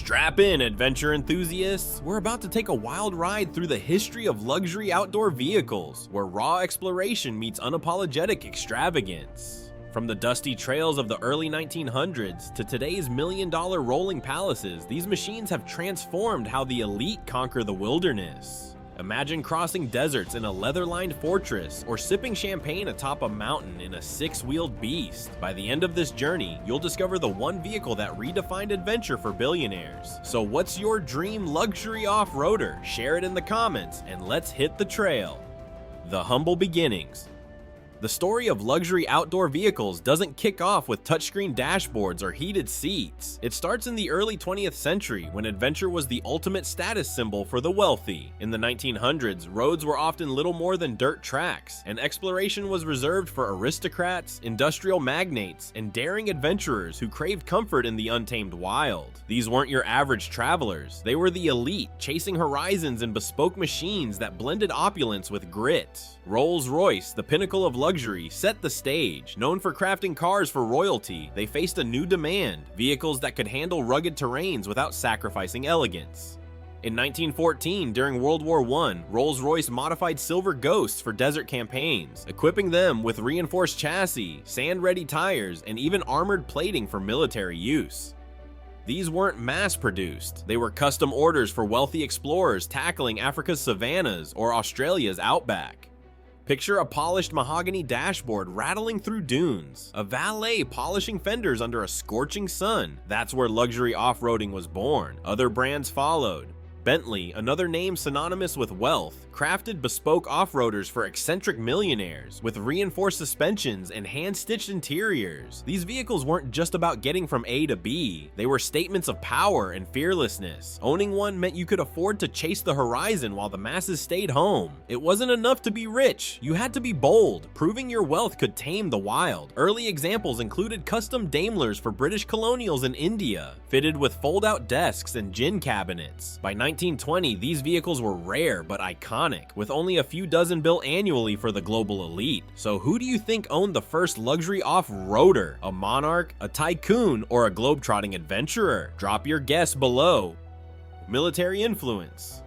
Strap in, adventure enthusiasts! We're about to take a wild ride through the history of luxury outdoor vehicles, where raw exploration meets unapologetic extravagance. From the dusty trails of the early 1900s to today's million-dollar rolling palaces, these machines have transformed how the elite conquer the wilderness. Imagine crossing deserts in a leather-lined fortress or sipping champagne atop a mountain in a six-wheeled beast. By the end of this journey, you'll discover the one vehicle that redefined adventure for billionaires. So what's your dream luxury off-roader? Share it in the comments and let's hit the trail. The humble beginnings. The story of luxury outdoor vehicles doesn't kick off with touchscreen dashboards or heated seats. It starts in the early 20th century when adventure was the ultimate status symbol for the wealthy. In the 1900s, roads were often little more than dirt tracks, and exploration was reserved for aristocrats, industrial magnates, and daring adventurers who craved comfort in the untamed wild. These weren't your average travelers. They were the elite, chasing horizons in bespoke machines that blended opulence with grit. Rolls-Royce, the pinnacle of luxury, set the stage. Known for crafting cars for royalty, they faced a new demand: vehicles that could handle rugged terrains without sacrificing elegance. In 1914, during World War I, Rolls-Royce modified Silver Ghosts for desert campaigns, equipping them with reinforced chassis, sand-ready tires, and even armored plating for military use. These weren't mass-produced. They were custom orders for wealthy explorers tackling Africa's savannas or Australia's outback. Picture a polished mahogany dashboard rattling through dunes, a valet polishing fenders under a scorching sun. That's where luxury off-roading was born. Other brands followed. Bentley, another name synonymous with wealth, crafted bespoke off-roaders for eccentric millionaires with reinforced suspensions and hand-stitched interiors. These vehicles weren't just about getting from A to B. They were statements of power and fearlessness. Owning one meant you could afford to chase the horizon while the masses stayed home. It wasn't enough to be rich. You had to be bold, proving your wealth could tame the wild. Early examples included custom Daimlers for British colonials in India, fitted with fold-out desks and gin cabinets. By 1920, these vehicles were rare but iconic, with only a few dozen built annually for the global elite. So who do you think owned the first luxury off-roader? A monarch, a tycoon, or a globe-trotting adventurer? Drop your guess below. Military influence.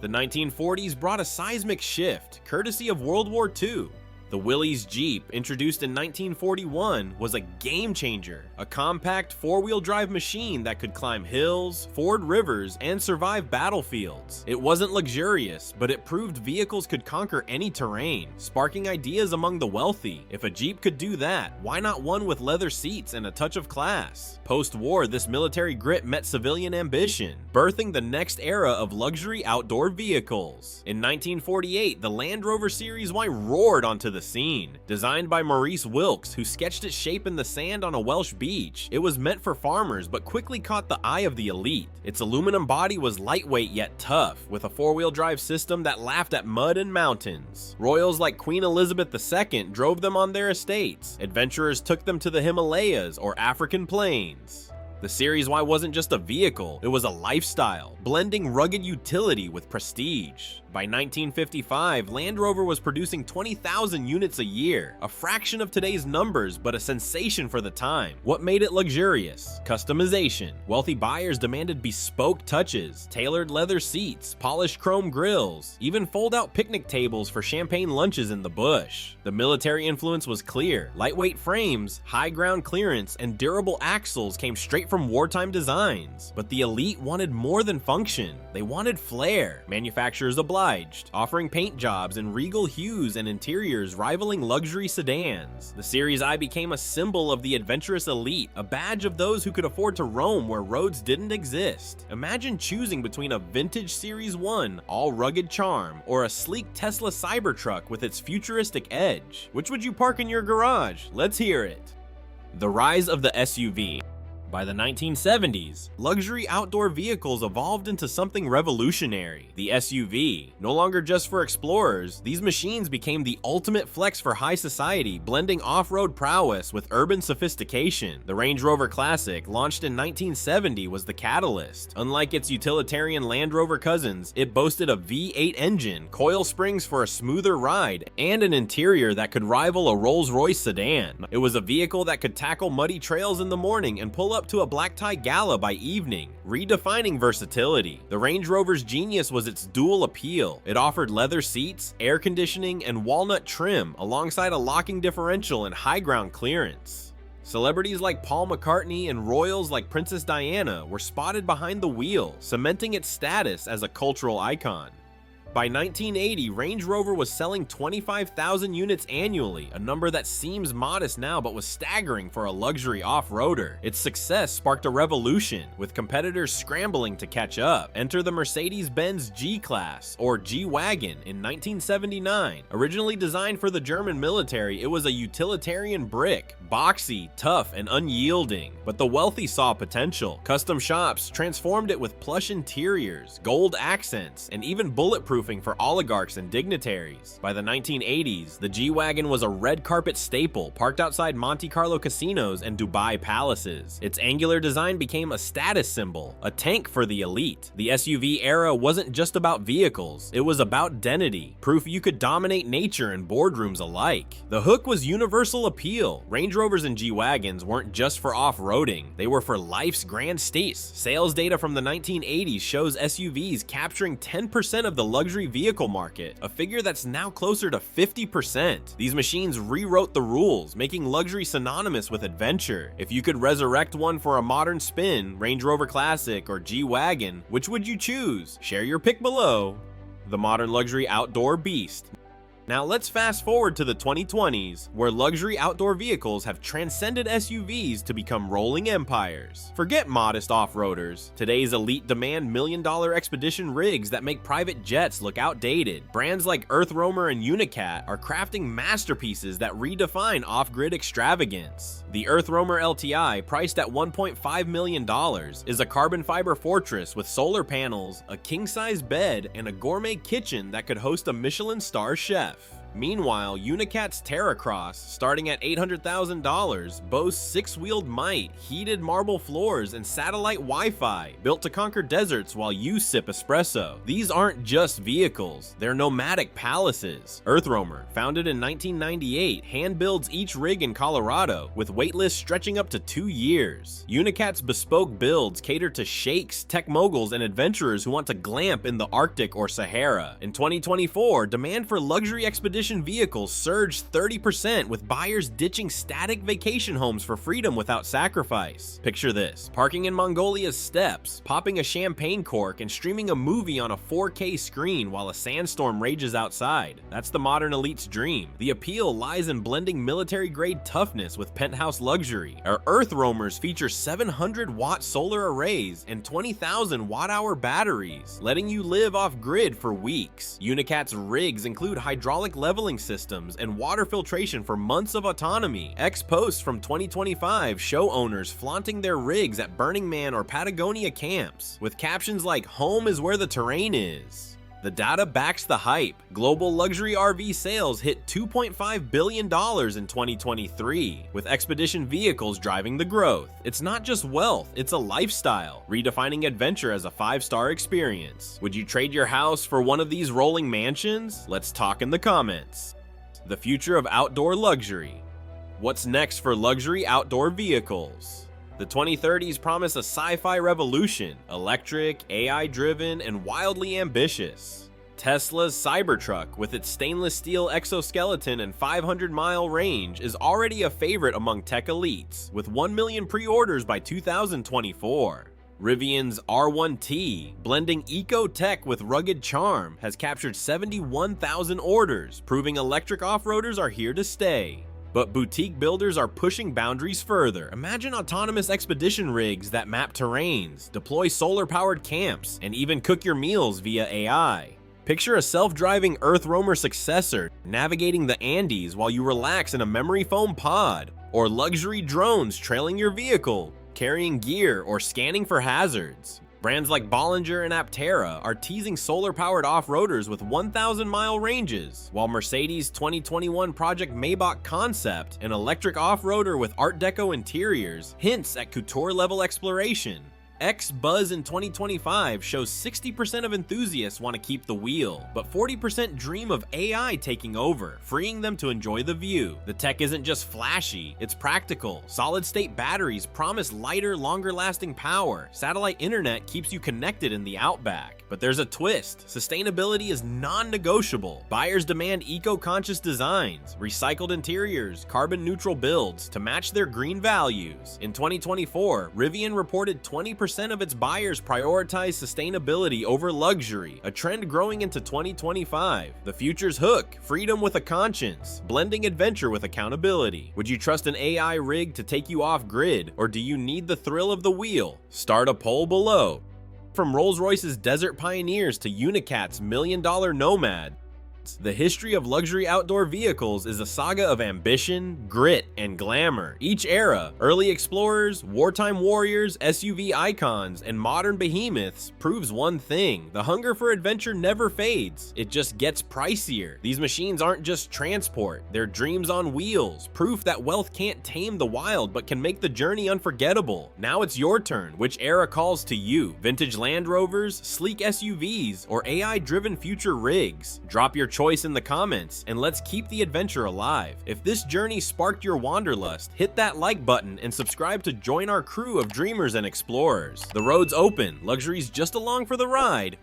The 1940s brought a seismic shift, courtesy of World War II. The Willys Jeep, introduced in 1941, was a game changer, a compact four-wheel drive machine that could climb hills, ford rivers, and survive battlefields. It wasn't luxurious, but it proved vehicles could conquer any terrain, sparking ideas among the wealthy. If a Jeep could do that, why not one with leather seats and a touch of class? Post-war, this military grit met civilian ambition, birthing the next era of luxury outdoor vehicles. In 1948, the Land Rover Series I roared onto the scene. Designed by Maurice Wilkes, who sketched its shape in the sand on a Welsh beach, it was meant for farmers but quickly caught the eye of the elite. Its aluminum body was lightweight yet tough, with a four-wheel drive system that laughed at mud and mountains. Royals like Queen Elizabeth II drove them on their estates. Adventurers took them to the Himalayas or African plains. The Series Y wasn't just a vehicle, it was a lifestyle, blending rugged utility with prestige. By 1955, Land Rover was producing 20,000 units a year, a fraction of today's numbers, but a sensation for the time. What made it luxurious? Customization. Wealthy buyers demanded bespoke touches, tailored leather seats, polished chrome grills, even fold-out picnic tables for champagne lunches in the bush. The military influence was clear. Lightweight frames, high ground clearance, and durable axles came straight from wartime designs. But the elite wanted more than function. They wanted flair. Manufacturers obliged, offering paint jobs in regal hues and interiors rivaling luxury sedans. The Series I became a symbol of the adventurous elite, a badge of those who could afford to roam where roads didn't exist. Imagine choosing between a vintage Series I, all rugged charm, or a sleek Tesla Cybertruck with its futuristic edge. Which would you park in your garage? Let's hear it. The rise of the SUV. By the 1970s, luxury outdoor vehicles evolved into something revolutionary: the SUV. No longer just for explorers, these machines became the ultimate flex for high society, blending off-road prowess with urban sophistication. The Range Rover Classic, launched in 1970, was the catalyst. Unlike its utilitarian Land Rover cousins, it boasted a V8 engine, coil springs for a smoother ride, and an interior that could rival a Rolls-Royce sedan. It was a vehicle that could tackle muddy trails in the morning and pull up up to a black tie gala by evening, redefining versatility. The Range Rover's genius was its dual appeal. It offered leather seats, air conditioning, and walnut trim, alongside a locking differential and high ground clearance. Celebrities like Paul McCartney and royals like Princess Diana were spotted behind the wheel, cementing its status as a cultural icon. By 1980, Range Rover was selling 25,000 units annually, a number that seems modest now but was staggering for a luxury off-roader. Its success sparked a revolution, with competitors scrambling to catch up. Enter the Mercedes-Benz G-Class, or G-Wagon, in 1979. Originally designed for the German military, it was a utilitarian brick, boxy, tough, and unyielding. But the wealthy saw potential. Custom shops transformed it with plush interiors, gold accents, and even bulletproof for oligarchs and dignitaries. By the 1980s, the G-Wagon was a red carpet staple, parked outside Monte Carlo casinos and Dubai palaces. Its angular design became a status symbol, a tank for the elite. The SUV era wasn't just about vehicles, it was about identity, proof you could dominate nature and boardrooms alike. The hook was universal appeal. Range Rovers and G-Wagons weren't just for off-roading, they were for life's grand states. Sales data from the 1980s shows SUVs capturing 10% of the luxury vehicle market, a figure that's now closer to 50%. These machines rewrote the rules, making luxury synonymous with adventure. If you could resurrect one for a modern spin, Range Rover Classic or G-Wagon, which would you choose? Share your pick below. The modern luxury outdoor beast. Now let's fast forward to the 2020s, where luxury outdoor vehicles have transcended SUVs to become rolling empires. Forget modest off-roaders. Today's elite demand million-dollar expedition rigs that make private jets look outdated. Brands like EarthRoamer and UNICAT are crafting masterpieces that redefine off-grid extravagance. The EarthRoamer LTI, priced at $1.5 million, is a carbon fiber fortress with solar panels, a king-size bed, and a gourmet kitchen that could host a Michelin star chef. Meanwhile, UNICAT's Terracross, starting at $800,000, boasts six-wheeled might, heated marble floors, and satellite Wi-Fi, built to conquer deserts while you sip espresso. These aren't just vehicles, they're nomadic palaces. EarthRoamer, founded in 1998, hand-builds each rig in Colorado, with waitlists stretching up to 2 years. UNICAT's bespoke builds cater to sheikhs, tech moguls, and adventurers who want to glamp in the Arctic or Sahara. In 2024, demand for luxury expedition vehicles surged 30%, with buyers ditching static vacation homes for freedom without sacrifice. Picture this: parking in Mongolia's steppes, popping a champagne cork, and streaming a movie on a 4K screen while a sandstorm rages outside. That's the modern elite's dream. The appeal lies in blending military-grade toughness with penthouse luxury. Our EarthRoamers feature 700-watt solar arrays and 20,000 watt-hour batteries, letting you live off-grid for weeks. UNICAT's rigs include hydraulic leveling systems and water filtration for months of autonomy. Posts from 2025 show owners flaunting their rigs at Burning Man or Patagonia camps, with captions like "Home is where the terrain is." The data backs the hype. Global luxury RV sales hit $2.5 billion in 2023, with expedition vehicles driving the growth. It's not just wealth, it's a lifestyle, redefining adventure as a 5-star experience. Would you trade your house for one of these rolling mansions? Let's talk in the comments. The future of outdoor luxury. What's next for luxury outdoor vehicles? The 2030s promise a sci-fi revolution, electric, AI-driven, and wildly ambitious. Tesla's Cybertruck, with its stainless steel exoskeleton and 500-mile range, is already a favorite among tech elites, with 1 million pre-orders by 2024. Rivian's R1T, blending eco-tech with rugged charm, has captured 71,000 orders, proving electric off-roaders are here to stay. But boutique builders are pushing boundaries further. Imagine autonomous expedition rigs that map terrains, deploy solar-powered camps, and even cook your meals via AI. Picture a self-driving EarthRoamer successor navigating the Andes while you relax in a memory foam pod, or luxury drones trailing your vehicle, carrying gear, or scanning for hazards. Brands like Bollinger and Aptera are teasing solar-powered off-roaders with 1,000-mile ranges, while Mercedes' 2021 Project Maybach concept, an electric off-roader with Art Deco interiors, hints at couture-level exploration. X buzz in 2025 shows 60% of enthusiasts want to keep the wheel, but 40% dream of AI taking over, freeing them to enjoy the view. The tech isn't just flashy, it's practical. Solid-state batteries promise lighter, longer-lasting power. Satellite internet keeps you connected in the outback. But there's a twist. Sustainability is non-negotiable. Buyers demand eco-conscious designs, recycled interiors, carbon-neutral builds to match their green values. In 2024, Rivian reported 20% of its buyers prioritize sustainability over luxury, a trend growing into 2025. The future's hook, freedom with a conscience, blending adventure with accountability. Would you trust an AI rig to take you off-grid, or do you need the thrill of the wheel? Start a poll below. From Rolls-Royce's Desert Pioneers to UNICAT's million-dollar Nomad, the history of luxury outdoor vehicles is a saga of ambition, grit, and glamour. Each era, early explorers, wartime warriors, SUV icons, and modern behemoths, proves one thing: the hunger for adventure never fades, it just gets pricier. These machines aren't just transport, they're dreams on wheels, proof that wealth can't tame the wild but can make the journey unforgettable. Now it's your turn. Which era calls to you? Vintage Land Rovers, sleek SUVs, or AI-driven future rigs? Drop your choice in the comments, and let's keep the adventure alive. If this journey sparked your wanderlust, hit that like button and subscribe to join our crew of dreamers and explorers. The road's open, luxury's just along for the ride.